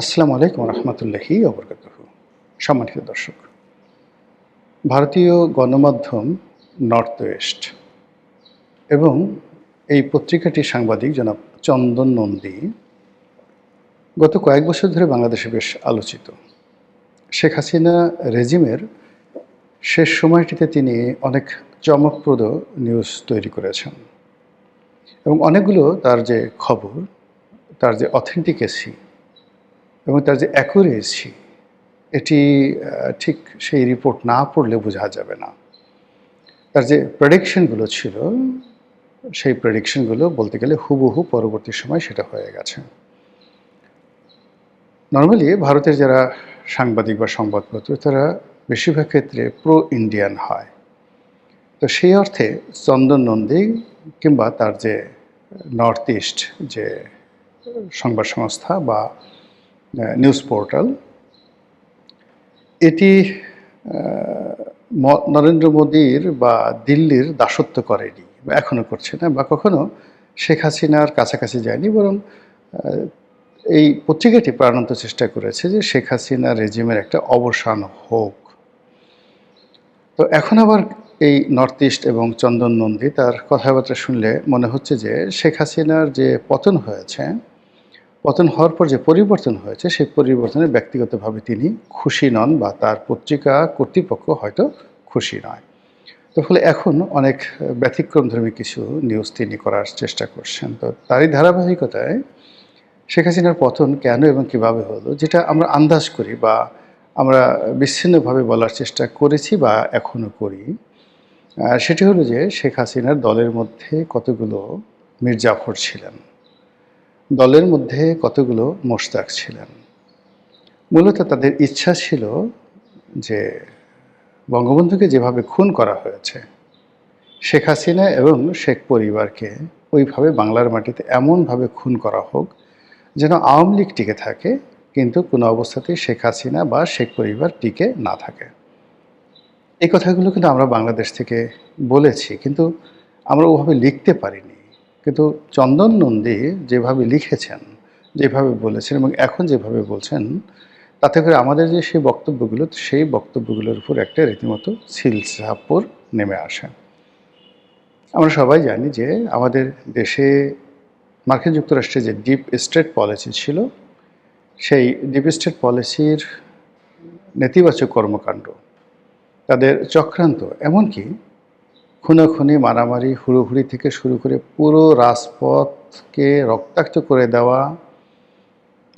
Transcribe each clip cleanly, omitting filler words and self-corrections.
আসসালামু আলাইকুম রহমতুল্লাহি ওবরকাতুহু। সম্মানিত দর্শক, ভারতীয় গণমাধ্যম নর্থ ওয়েস্ট এবং এই পত্রিকাটির সাংবাদিক জনাব চন্দন নন্দী গত কয়েক বছর ধরে বাংলাদেশে বেশ আলোচিত। শেখ হাসিনা রেজিমের শেষ সময়টিতে তিনি অনেক চমকপ্রদ নিউজ তৈরি করেছেন এবং অনেকগুলো তার যে খবর, তার যে অথেন্টিকেসি এবং তার যে অ্যাকুরেসি, এটি ঠিক সেই রিপোর্ট না পড়লে বোঝা যাবে না। তার যে প্রেডিকশনগুলো ছিল, সেই প্রেডিকশনগুলো বলতে গেলে হুবহু পরবর্তী সময় সেটা হয়ে গেছে। নরমালি ভারতের যারা সাংবাদিক বা সংবাদপত্র, তারা বেশিরভাগ ক্ষেত্রে প্রো ইন্ডিয়ান হয়। তো সেই অর্থে চন্দন নন্দী কিংবা তার যে নর্থ ইস্ট যে সংবাদ সংস্থা বা নিউজ পোর্টাল, এটি নরেন্দ্র মোদীর বা দিল্লির দাসত্ব করেনি বা এখনও করছে না, বা কখনো শেখ হাসিনার কাছাকাছি যায়নি, বরং এই পত্রিকাটি প্রাণান্ত চেষ্টা করেছে যে শেখ হাসিনা রেজিমের একটা অবসান হোক। তো এখন আবার এই নর্থ ইস্ট এবং চন্দন নন্দী তার কথাবার্তা শুনলে মনে হচ্ছে যে শেখ হাসিনার যে পতন হয়েছে, পতন হওয়ার পর যে পরিবর্তন হয়েছে, সেই পরিবর্তনে ব্যক্তিগতভাবে তিনি খুশি নন বা তার পত্রিকা কর্তৃপক্ষ হয়তো খুশি নয়। তো ফলে এখন অনেক ব্যতিক্রমধর্মী কিছু নিউজ তিনি করার চেষ্টা করছেন। তো তারই ধারাবাহিকতায় শেখ হাসিনার পতন কেন এবং কীভাবে হলো, যেটা আমরা আন্দাজ করি বা আমরা বিচ্ছিন্নভাবে বলার চেষ্টা করেছি বা এখনও করি, সেটি হলো যে শেখ হাসিনার দলের মধ্যে কতগুলো মীর জাফর ছিলেন, দলের মধ্যে কতগুলো মোশতাক ছিলেন। মূলত তাদের ইচ্ছা ছিল যে বঙ্গবন্ধুকে যেভাবে খুন করা হয়েছে, শেখ হাসিনা এবং শেখ পরিবারকে ওইভাবে বাংলার মাটিতে এমনভাবে খুন করা হোক যেন আওয়ামী লীগ টিকে থাকে, কিন্তু কোনো অবস্থাতেই শেখ হাসিনা বা শেখ পরিবার টিকে না থাকে। এই কথাগুলো কিন্তু আমরা বাংলাদেশ থেকে বলেছি, কিন্তু আমরা ওভাবে লিখতে পারিনি। কিন্তু চন্দন নন্দী যেভাবে লিখেছেন, যেভাবে বলেছেন এবং এখন যেভাবে বলছেন, তাতে করে আমাদের যে সেই বক্তব্যগুলো, সেই বক্তব্যগুলোর উপর একটা রীতিমতো সিলসাপ্পর নেমে আসে। আমরা সবাই জানি যে আমাদের দেশে মার্কিন যুক্তরাষ্ট্রে যে ডিপ স্টেট পলিসি ছিল, সেই ডিপ স্টেট পলিসির নেতিবাচক কর্মকাণ্ড, তাদের চক্রান্ত, এমনকি খুনাখুনি, মারামারি, হুড়োহুড়ি থেকে শুরু করে পুরো রাজপথকে রক্তাক্ত করে দেওয়া,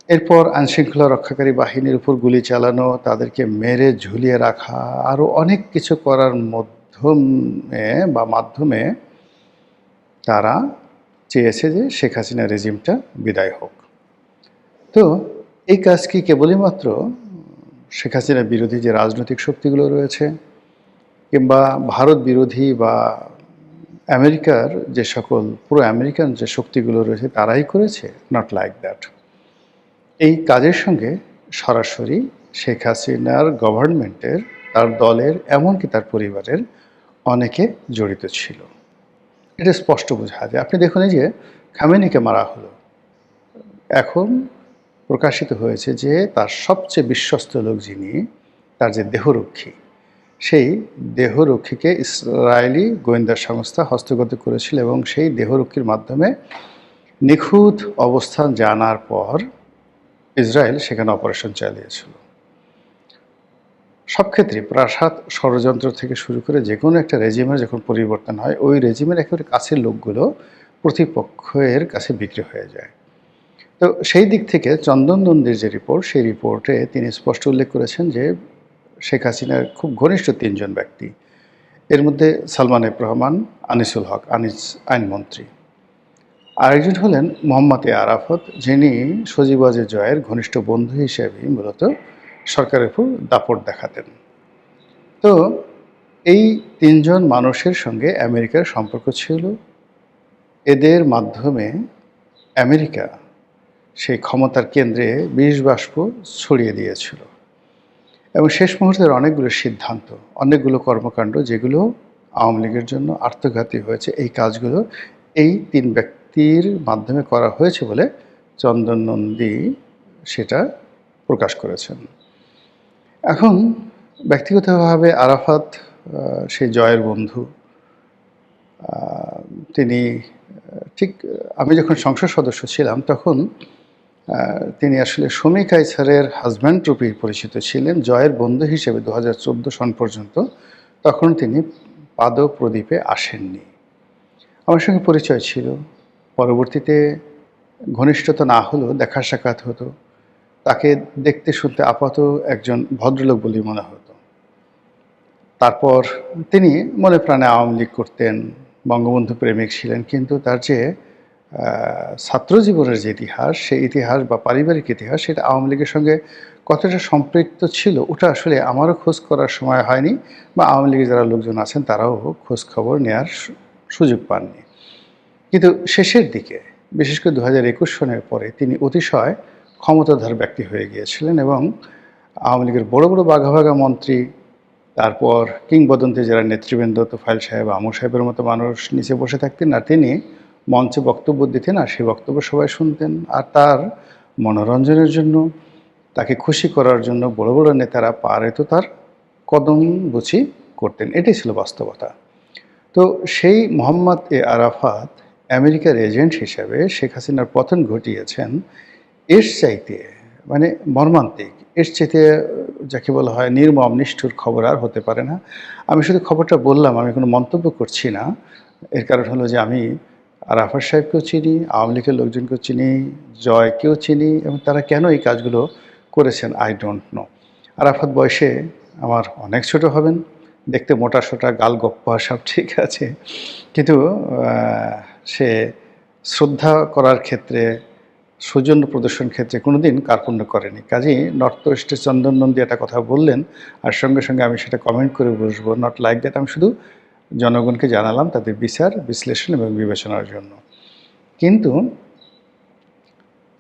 এরপর আইনশৃঙ্খলা রক্ষাকারী বাহিনীর উপর গুলি চালানো, তাদেরকে মেরে ঝুলিয়ে রাখা, আরও অনেক কিছু করার মাধ্যমে তারা চেয়েছে যে শেখ হাসিনা রেজিমটা বিদায় হোক। তো এই কাজ কি কেবলই মাত্র শেখ হাসিনা বিরোধী যে রাজনৈতিক শক্তিগুলো রয়েছে কিংবা ভারত বিরোধী বা আমেরিকার যে সকল পুরো আমেরিকান যে শক্তিগুলো রয়েছে তারাই করেছে? Not like that. এই কাজের সঙ্গে সরাসরি শেখ হাসিনার গভর্নমেন্টের, তার দলের, এমনকি তার পরিবারের অনেকে জড়িত ছিল। এটা স্পষ্ট বোঝা যায়। আপনি দেখুন, এই যে খামেনিকে মারা হলো, এখন প্রকাশিত হয়েছে যে তার সবচেয়ে বিশ্বস্ত লোক যিনি, তার যে দেহরক্ষী, সেই দেহরক্ষীকে ইসরায়েলি গোয়েন্দা সংস্থা হস্তগত করেছিল এবং সেই দেহরক্ষীর মাধ্যমে নিখুঁত অবস্থান জানার পর ইসরায়েল সেখানে অপারেশন চালিয়েছিল। সব ক্ষেত্রে প্রাসাদ ষড়যন্ত্র থেকে শুরু করে যে কোনো একটা রেজিমের যখন পরিবর্তন হয়, ওই রেজিমের একেবারে কাছের লোকগুলো প্রতিপক্ষের কাছে বিক্রি হয়ে যায়। তো সেই দিক থেকে চন্দন নন্দীর যে রিপোর্ট, সেই রিপোর্টে তিনি স্পষ্ট উল্লেখ করেছেন যে শেখ হাসিনার খুব ঘনিষ্ঠ ৩ জন ব্যক্তি, এর মধ্যে সালমান এফ রহমান, আনিসুল হক, আইনমন্ত্রী, আরেকজন হলেন মোহাম্মদ এ আরাফত, যিনি সজীব ওয়াজেদ জয়ের ঘনিষ্ঠ বন্ধু হিসেবেই মূলত সরকারের উপর দাপট দেখাতেন। তো এই ৩ জন মানুষের সঙ্গে আমেরিকার সম্পর্ক ছিল। এদের মাধ্যমে আমেরিকা সেই ক্ষমতার কেন্দ্রে বিষবাষ্প ছড়িয়ে দিয়েছিল এবং শেষ মুহূর্তের অনেকগুলো সিদ্ধান্ত, অনেকগুলো কর্মকাণ্ড, যেগুলো আওয়ামী লীগের জন্য আত্মঘাতী হয়েছে, এই কাজগুলো এই ৩ ব্যক্তির মাধ্যমে করা হয়েছে বলে চন্দন নন্দী সেটা প্রকাশ করেছেন। এখন ব্যক্তিগতভাবে আরাফাত সেই জয়ের বন্ধু। তিনি ঠিক আমি যখন সংসদ সদস্য ছিলাম তখন তিনি আসলে শমী কায়সারের হাজব্যান্ড রূপেই পরিচিত ছিলেন, জয়ের বন্ধু হিসেবে 2014 সন পর্যন্ত। তখন তিনি পাদপ্রদীপে আসেননি। আমার সঙ্গে পরিচয় ছিল, পরবর্তীতে ঘনিষ্ঠতা না হলেও দেখা সাক্ষাৎ হতো। তাকে দেখতে শুনতে আপাতত একজন ভদ্রলোক বলেই মনে হতো। তারপর তিনি মনে প্রাণে আওয়ামী লীগ করতেন, বঙ্গবন্ধু প্রেমিক ছিলেন, কিন্তু তার যে ছাত্র জীবনের যে ইতিহাস, সেই ইতিহাস বা পারিবারিক ইতিহাস, সেটা আওয়ামী লীগের সঙ্গে কতটা সম্পৃক্ত ছিল ওটা আসলে আমারও খোঁজ করার সময় হয়নি, বা আওয়ামী লীগের যারা লোকজন আছেন তারাও খোঁজ খবর নেওয়ার সুযোগ পাননি। কিন্তু শেষের দিকে, বিশেষ করে 2021 সনের পরে তিনি অতিশয় ক্ষমতাধর ব্যক্তি হয়ে গিয়েছিলেন এবং আওয়ামী লীগের বড় বড় বাঘা বাঘা মন্ত্রী, তারপর কিংবদন্তি যারা নেতৃবৃন্দ, তোফায়েল সাহেব, আমু সাহেবের মতো মানুষ নিচে বসে থাকতেন, আর তিনি মঞ্চে বক্তব্য দিতেন, আর সেই বক্তব্য সবাই শুনতেন। আর তার মনোরঞ্জনের জন্য, তাকে খুশি করার জন্য বড় বড় নেতারা পারেতো তার কদম বুচি করতেন। এটাই ছিল বাস্তবতা। তো সেই মোহাম্মদ আরাফাত আমেরিকার এজেন্ট হিসেবে শেখ হাসিনার পতন ঘটিয়েছেন, এর চাইতে মানে মর্মান্তিক, এর চাইতে যাকে বলা হয় নির্মম নিষ্ঠুর খবর আর হতে পারে না। আমি শুধু খবরটা বললাম, আমি কোনো মন্তব্য করছি না। এর কারণ হলো যে আমি আরাফাত সাহেবকেও চিনি, আওয়ামী লীগের লোকজনকেও চিনি, জয়কেও চিনি, এবং তারা কেন এই কাজগুলো করেছেন আই ডোন্ট নো। আরাফাত বয়সে আমার অনেক ছোট হবেন, দেখতে মোটা-সোটা, গাল গপ্পা সব ঠিক আছে, কিন্তু সে শ্রদ্ধা করার ক্ষেত্রে, সৌজন্য প্রদর্শন ক্ষেত্রে কোনোদিন কার্পণ্য করেনি। কাজেই নর্থ ওয়েস্টের চন্দন নন্দী একটা কথা বললেন, আর সঙ্গে সঙ্গে আমি সেটা কমেন্ট করে বসবো, নট লাইক দ্যাট। আমি শুধু জনগণকে জানালাম তাদের বিচার, বিশ্লেষণ এবং বিবেচনার জন্য। কিন্তু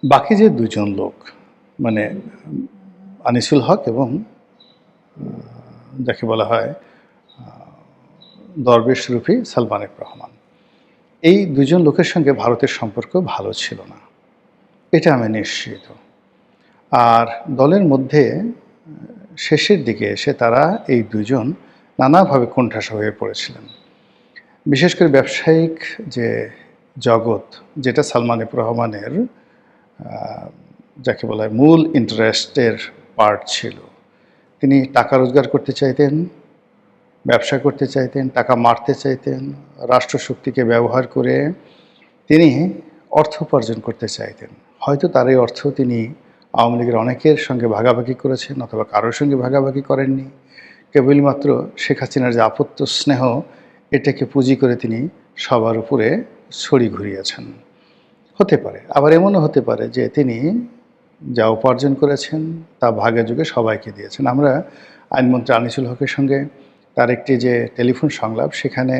বাকি যে দুজন লোক, মানে আনিসুল হক এবং যাকে বলা হয় দরবেশ রূপী সালমান এফ রহমান, এই দুজন লোকের সঙ্গে ভারতের সম্পর্ক ভালো ছিল না, এটা আমি নিশ্চিত। আর দলের মধ্যে শেষের দিকে এসে তারা এই দুজন নানাভাবে কোণঠাসা হয়ে পড়েছিলেন। বিশেষ করে ব্যবসায়িক যে জগৎ, যেটা সালমান এফ রহমানের যাকে বলা হয় মূল ইন্টারেস্টের পার্ট ছিল, তিনি টাকা রোজগার করতে চাইতেন, ব্যবসা করতে চাইতেন, টাকা মারতে চাইতেন, রাষ্ট্রশক্তিকে ব্যবহার করে তিনি অর্থ উপার্জন করতে চাইতেন। হয়তো তার এই অর্থ তিনি আওয়ামী লীগের অনেকের সঙ্গে ভাগাভাগি করেছেন, অথবা কারোর সঙ্গে ভাগাভাগি করেননি। কেবলমাত্র শেখ হাসিনার যে আপত্ত স্নেহ, এটাকে পুঁজি করে তিনি সবার উপরে ছড়ি ঘুরিয়েছেন। হতে পারে, আবার এমনও হতে পারে যে তিনি যা উপার্জন করেছেন তা ভাগে যুগে সবাইকে দিয়েছেন। আমরা আইনমন্ত্রী আনিসুল হকের সঙ্গে তার একটি যে টেলিফোন সংলাপ, সেখানে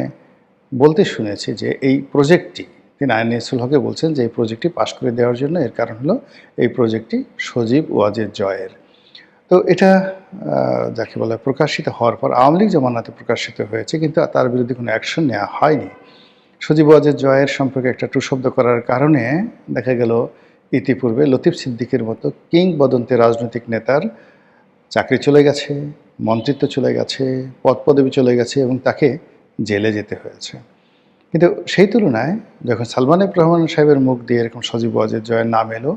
বলতে শুনেছি যে এই প্রজেক্টটি, তিনি আনিসুল হকে বলছেন যে এই প্রজেক্টটি পাশ করে দেওয়ার জন্য, এর কারণ হলো এই প্রজেক্টটি সজীব ওয়াজেদ জয়ের। তো এটা যাকে বলে প্রকাশিত হওয়ার পর আওয়ামী লীগ জামানাতে প্রকাশিত হয়েছে, কিন্তু তার বিরুদ্ধে কোনো অ্যাকশন নেওয়া হয়নি। সজীব ওয়াজেদ জয়ের সম্পর্কে একটা টুশব্দ করার কারণে দেখা গেল ইতিপূর্বে লতিফ সিদ্দিকের মতো কিংবদন্তি রাজনৈতিক নেতার চাকরি চলে গেছে, মন্ত্রিত্ব চলে গেছে, পদপদবি চলে গেছে, এবং তাকে জেলে যেতে হয়েছে। কিন্তু সেই তুলনায় যখন সালমান এফ রহমান সাহেবের মুখ দিয়ে এরকম সজীব ওয়াজেদ জয়ের নাম এলো,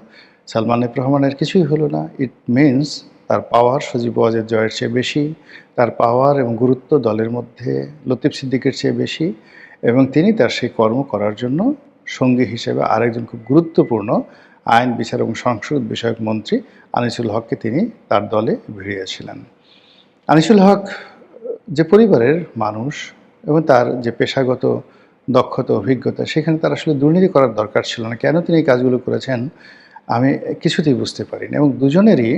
সালমান এফ রহমানের কিছুই হলো না। ইট মিনস তার পাওয়ার সজীব ওয়াজেদ জয়ের চেয়ে বেশি, তার পাওয়ার এবং গুরুত্ব দলের মধ্যে লতিফ সিদ্দিকের চেয়ে বেশি, এবং তিনি তার সেই কর্ম করার জন্য সঙ্গী হিসেবে আরেকজন খুব গুরুত্বপূর্ণ আইন, বিচার এবং সংসদ বিষয়ক মন্ত্রী আনিসুল হককে তিনি তার দলে ভিড়িয়েছিলেন। আনিসুল হক যে পরিবারের মানুষ এবং তার যে পেশাগত দক্ষতা, অভিজ্ঞতা, সেখানে তার আসলে দুর্নীতি করার দরকার ছিল না। কেন তিনি এই কাজগুলো করেছেন আমি কিছুতেই বুঝতে পারিনি। এবং দুজনেরই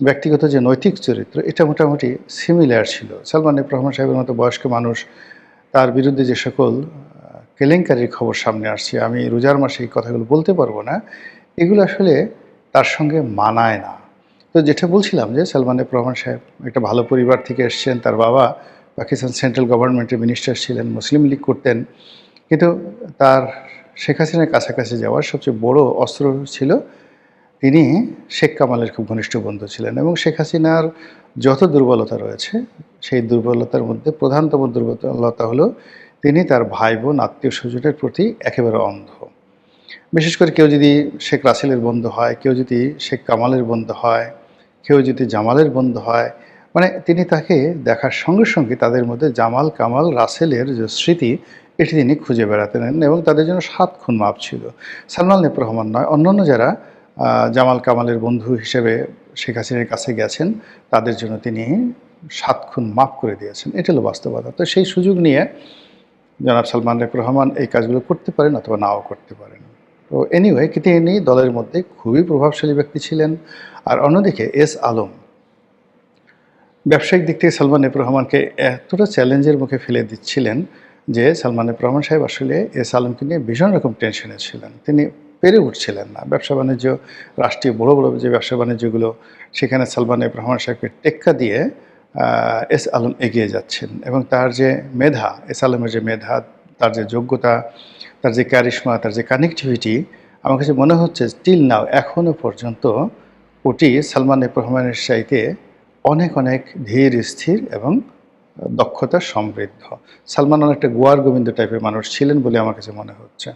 ব্যক্তিগত যে নৈতিক চরিত্র, এটা মোটামুটি সিমিলার ছিল। সালমান এফ রহমান সাহেবের মতো বয়স্ক মানুষ, তার বিরুদ্ধে যে সকল কেলেঙ্কারির খবর সামনে আসছে, আমি রোজার মাসে এই কথাগুলো বলতে পারবো না, এগুলো আসলে তার সঙ্গে মানায় না। তো যেটা বলছিলাম যে সালমান এফ রহমান সাহেব একটা ভালো পরিবার থেকে এসছেন, তার বাবা পাকিস্তান সেন্ট্রাল গভর্নমেন্টের মিনিস্টার ছিলেন, মুসলিম লীগ করতেন, কিন্তু তার শেখ হাসিনার কাছাকাছি যাওয়ার সবচেয়ে বড় অস্ত্র ছিল তিনি শেখ কামালের খুব ঘনিষ্ঠ বন্ধু ছিলেন এবং শেখ হাসিনার যত দুর্বলতা রয়েছে সেই দুর্বলতার মধ্যে প্রধানতম দুর্বলতা হলো তিনি তার ভাই বোন আত্মীয় স্বজনের প্রতি একেবারে অন্ধ। বিশেষ করে কেউ যদি শেখ রাসেলের বন্ধু হয়, কেউ যদি শেখ কামালের বন্ধু হয়, কেউ যদি জামালের বন্ধু হয়, মানে তিনি তাকে দেখার সঙ্গে সঙ্গে তাদের মধ্যে জামাল কামাল রাসেলের যে স্মৃতি এটি তিনি খুঁজে বেড়াতেন এবং তাদের জন্য 7 খুন মাপ ছিল। সালমান এফ রহমান নয়, অন্যান্য যারা জামাল কামালের বন্ধু হিসেবে শেখ হাসিনার কাছে গেছেন তাদের জন্য তিনি 7 খুন মাফ করে দিয়েছেন। এটা হলো বাস্তবতা। তো সেই সুযোগ নিয়ে জনাব সালমান এফ রহমান এই কাজগুলো করতে পারেন অথবা নাও করতে পারেন। তো এনিওয়ে তিনি দলের মধ্যে খুবই প্রভাবশালী ব্যক্তি ছিলেন। আর অন্যদিকে এস আলম ব্যবসায়িক দিক থেকে সালমান এফ রহমানকে এতটা চ্যালেঞ্জের মুখে ফেলে দিচ্ছিলেন যে সালমান এফ রহমান সাহেব আসলে এস আলমকে নিয়ে ভীষণ রকম টেনশনে ছিলেন। তিনি পেরে উঠছিলেন না। ব্যবসা বাণিজ্য, রাষ্ট্রীয় বড় বড় যে ব্যবসা বাণিজ্যগুলো, সেখানে সালমান এফ রহমান সাহেবকে টেক্কা দিয়ে এস আলম এগিয়ে যাচ্ছেন এবং তার যে মেধা, এস আলমের যে মেধা, তার যে যোগ্যতা, তার যে ক্যারিশমা, তার যে কানেক্টিভিটি, আমার কাছে মনে হচ্ছে স্টিল নাও এখনও পর্যন্ত ওটি সালমান এফ রহমানের চাইতে অনেক অনেক ধীর স্থির এবং দক্ষতা সমৃদ্ধ। সালমান অনেকটা গোয়ার গোবিন্দ টাইপের মানুষ ছিলেন বলে আমার কাছে মনে হচ্ছে।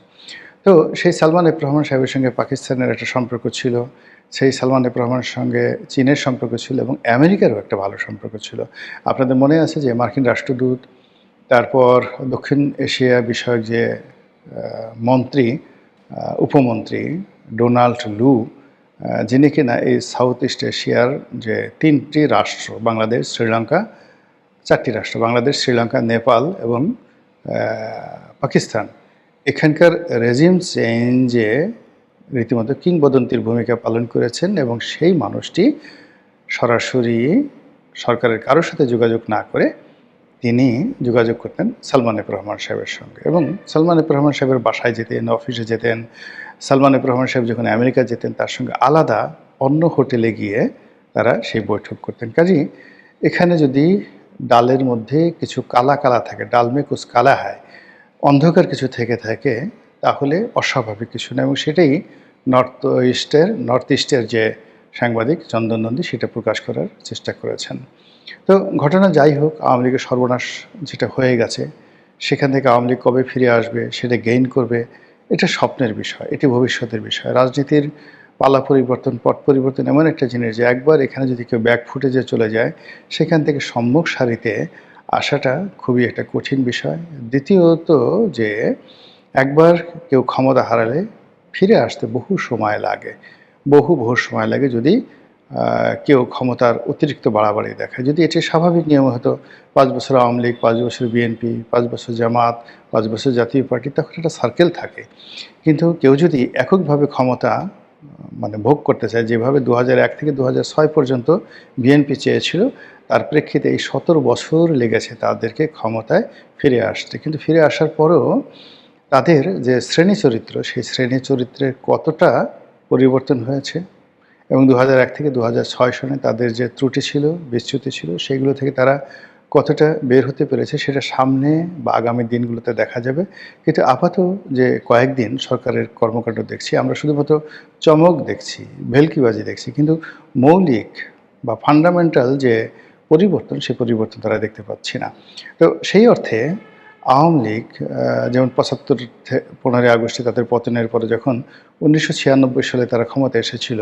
তো সেই সালমান এফ রহমান সাহেবের সঙ্গে পাকিস্তানের একটা সম্পর্ক ছিল, সেই সালমান এফ রহমানের সঙ্গে চীনের সম্পর্ক ছিল এবং আমেরিকারও একটা ভালো সম্পর্ক ছিল। আপনাদের মনে আছে যে মার্কিন রাষ্ট্রদূত, তারপর দক্ষিণ এশিয়া বিষয়ক যে মন্ত্রী, উপমন্ত্রী ডোনাল্ড লু, যিনি কিনা এই সাউথ ইস্ট এশিয়ার যে 3টি রাষ্ট্র, বাংলাদেশ, শ্রীলঙ্কা, 4টি রাষ্ট্র, বাংলাদেশ, শ্রীলঙ্কা, নেপাল এবং পাকিস্তান, এখানকার রেজিম চেঞ্জে রীতিমতো কিংবদন্তির ভূমিকা পালন করেছেন এবং সেই মানুষটি সরাসরি সরকারের কারোর সাথে যোগাযোগ না করে তিনি যোগাযোগ করতেন সালমান এফ রহমান সাহেবের সঙ্গে এবং সালমান এফ রহমান সাহেবের বাসায় যেতেন, অফিসে যেতেন। সালমান এফ রহমান সাহেব যখন আমেরিকা যেতেন তার সঙ্গে আলাদা অন্য হোটেলে গিয়ে তারা সেই বৈঠক করতেন। কাজেই এখানে যদি ডালের মধ্যে কিছু কালা কালা থাকে, ডাল মে কুছ কালা হয়, অন্ধকার কিছু থেকে থাকে, তাহলে অস্বাভাবিক কিছু না এবং সেটাই নর্থ ইস্টের যে সাংবাদিক চন্দন নন্দী সেটা প্রকাশ করার চেষ্টা করেছেন। তো ঘটনা যাই হোক, আওয়ামী লীগের সর্বনাশ যেটা হয়ে গেছে, সেখান থেকে আওয়ামী লীগ কবে ফিরে আসবে, সেটা গেইন করবে, এটা স্বপ্নের বিষয়, এটি ভবিষ্যতের বিষয়। রাজনীতির পালা পরিবর্তন, পট পরিবর্তন এমন একটা জিনিস যে একবার এখানে যদি কেউ ব্যাক ফুটেজে চলে যায়, সেখান থেকে সম্মুখ সারিতে আসাটা খুবই একটা কঠিন বিষয়। দ্বিতীয়ত যে একবার কেউ ক্ষমতা হারালে ফিরে আসতে বহু সময় লাগে, বহু সময় লাগে যদি কেউ ক্ষমতার অতিরিক্ত বাড়াবাড়ি দেখায়। যদি এটি স্বাভাবিক নিয়ম হতো, 5 বছর আওয়ামী লীগ, 5 বছর বিএনপি, 5 বছর জামাত, 5 বছর জাতীয় পার্টি, তখন একটা সার্কেল থাকে। কিন্তু কেউ যদি এককভাবে ক্ষমতা মানে ভোগ করতে চায়, যেভাবে 2001 থেকে 2006 পর্যন্ত বিএনপি চেয়েছিল, তার প্রেক্ষিতে এই 17 বছর লেগেছে তাদেরকে ক্ষমতায় ফিরে আসতে। কিন্তু ফিরে আসার পরেও তাদের যে শ্রেণী চরিত্র, সেই শ্রেণী চরিত্রের কতটা পরিবর্তন হয়েছে এবং 2001 থেকে 2006 সনে তাদের যে ত্রুটি ছিল, বিচ্যুতি ছিল, সেইগুলো থেকে তারা কতটা বের হতে পেরেছে সেটা সামনে বা আগামী দিনগুলোতে দেখা যাবে। কিন্তু আপাতত যে কয়েকদিন সরকারের কর্মকাণ্ড দেখছি, আমরা শুধুমাত্র চমক দেখছি, ভেলকিবাজি দেখছি, কিন্তু মৌলিক বা ফান্ডামেন্টাল যে পরিবর্তন, সেই পরিবর্তন তারা দেখতে পাচ্ছি না। তো সেই অর্থে আওয়ামী লীগ যেমন 15ই আগস্টে তাদের পতনের পরে যখন 1996 সালে তারা ক্ষমতা এসেছিল,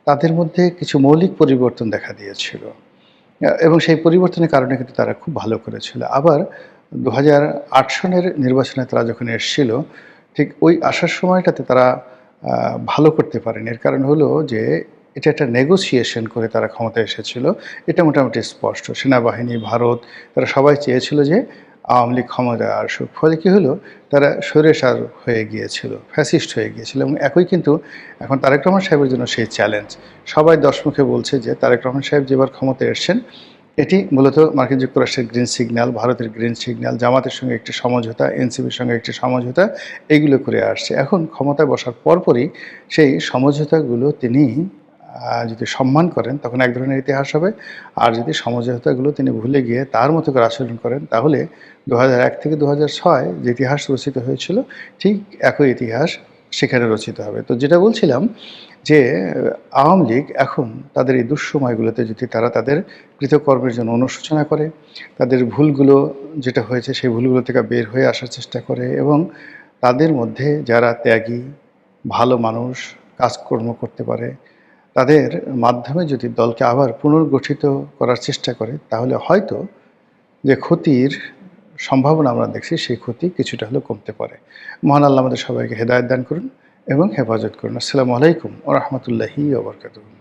তাদের মধ্যে কিছু মৌলিক পরিবর্তন দেখা দিয়েছিল এবং সেই পরিবর্তনের কারণে কিন্তু তারা খুব ভালো করেছিল। আবার 2008 সনের নির্বাচনে তারা যখন এসেছিল, ঠিক ওই আসার সময়টাতে তারা ভালো করতে পারেনি। এর কারণ হলো যে এটা একটা নেগোসিয়েশন করে তারা ক্ষমতায় এসেছিল, এটা মোটামুটি স্পষ্ট। সেনাবাহিনী, ভারত, তারা সবাই চেয়েছিল যে আওয়ামী লীগ ক্ষমতায় আসুক। ফলে কী হলো, তারা স্বৈরাচার হয়ে গিয়েছিল, ফ্যাসিস্ট হয়ে গিয়েছিল এবং একই কিন্তু এখন তারেক রহমান সাহেবের জন্য সেই চ্যালেঞ্জ। সবাই দশমুখে বলছে যে তারেক রহমান সাহেব যেবার ক্ষমতায় এসছেন, এটি মূলত মার্কিন যুক্তরাষ্ট্রের গ্রিন সিগন্যাল, ভারতের গ্রিন সিগন্যাল, জামাতের সঙ্গে একটি সমঝোতা, এনসিপির সঙ্গে একটি সমঝোতা, এইগুলো করে আসছে। এখন ক্ষমতায় বসার পরপরই সেই সমঝোতাগুলো তিনি যদি সম্মান করেন তখন এক ধরনের ইতিহাস হবে, আর যদি সমঝোতাগুলো তিনি ভুলে গিয়ে তার মতো করে আচরণ করেন, তাহলে 2001 থেকে 2006 যে ইতিহাস রচিত হয়েছিল, ঠিক একই ইতিহাস সেখানে রচিত হবে। তো যেটা বলছিলাম যে আওয়ামী লীগ এখন তাদের এই দুঃসময়গুলোতে যদি তারা তাদের কৃতকর্মের জন্য অনুশোচনা করে, তাদের ভুলগুলো যেটা হয়েছে সেই ভুলগুলো থেকে বের হয়ে আসার চেষ্টা করে এবং তাদের মধ্যে যারা ত্যাগী, ভালো মানুষ, কাজকর্ম করতে পারে, তাদের মাধ্যমে যদি দলকে আবার পুনর্গঠিত করার চেষ্টা করে, তাহলে হয়তো যে ক্ষতির সম্ভাবনা আমরা দেখছি, সেই ক্ষতি কিছুটা হলেও কমতে পারে। মহান আল্লাহ আমাদের সবাইকে হেদায়েত দান করুন এবং হেফাজত করুন। আসসালামু আলাইকুম ওয়া রাহমাতুল্লাহি ওয়া বারাকাতুহু।